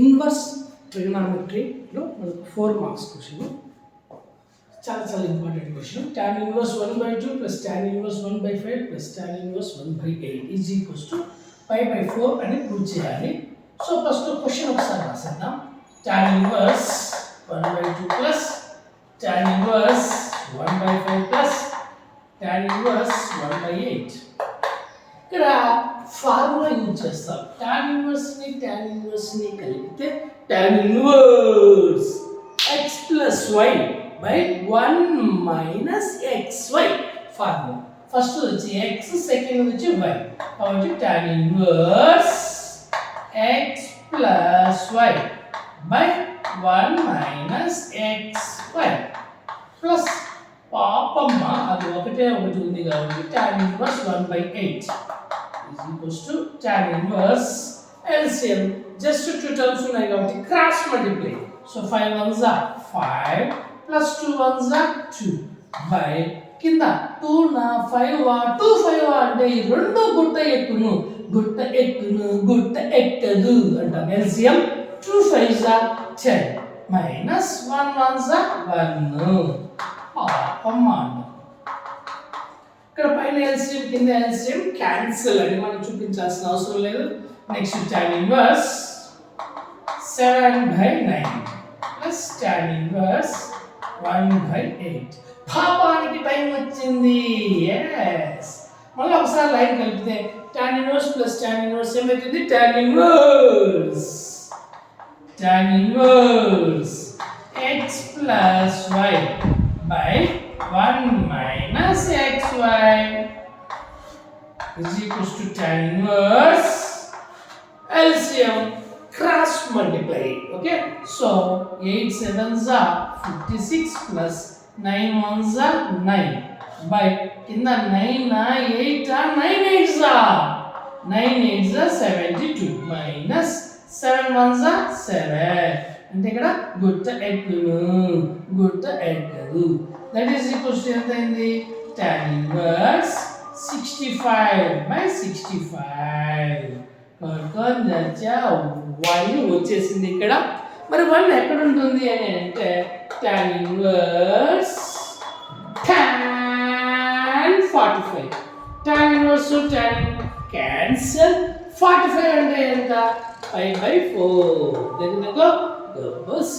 Inverse ట్రిగనామెట్రీలో మనకు 4 marks question, చాలా important question. tan inverse 1/2 plus tan inverse 1/5 plus tan inverse 1/8 is equals to 5/4 అని prove చేయాలి. So first question ఒకసారి రాసేద్దాం. tan inverse 1/2 plus tan inverse 1/5 plus tan inverse 1/8. ఇక్కడ formula use చేస్తాం. tan inverse ని కలిపితే tan inverse x plus y by 1 minus xy formula. First వచ్చి x, second వచ్చి y. కాబట్టి tan inverse x plus y by 1 minus xy plus Papamma అది ఒకటి ఉంది కాబట్టి tan inverse 1/8 is equals to tan inverse LCM. Just two terms ఉన్నాయి కాబట్టి cross multiply. So 5 ones are 5 plus 2 ones are 2 by కింద 2 నా 5 2 5 అంటే ఈ రెండు గుట్ట ఎక్కును గుట్ట ఎక్కదు అంటాం. LCM 2 5s are 10 minus 1 ones are 1 అన్నమాట. ఇక్కడ పైన LCM కింద LCM క్యాన్సిల్ అని మనం చూపించాల్సిన అవసరం లేదు. Next tan inverse 7/9 plus tan inverse 1/8. పాపానికి టైం వచ్చింది. yes మళ్ళీ ఒకసారి లైన్ కలిపితే tan inverse plus tan inverse ఏమవుతుంది? tan inverse x plus y by 1 minus xy is equals to tan inverse LCM cross multiply. Okay, so 8 7s are 56 plus 9 1s are 9 by in the 9 8 are 9 8s are 72 minus 7 1s are 7 అంటే ఇక్కడ గుట్ట ఎక్కదు. That is equals to ఎంత అయింది? tan inverse 65/65 y వచ్చేసింది ఇక్కడ. మరి 1 ఎక్కడ ఉంటుంది అని అంటే tan inverse tan 45. tan inverse tan cancel 45 అంటే ఎంత? 5/4. దగ్గర Double C.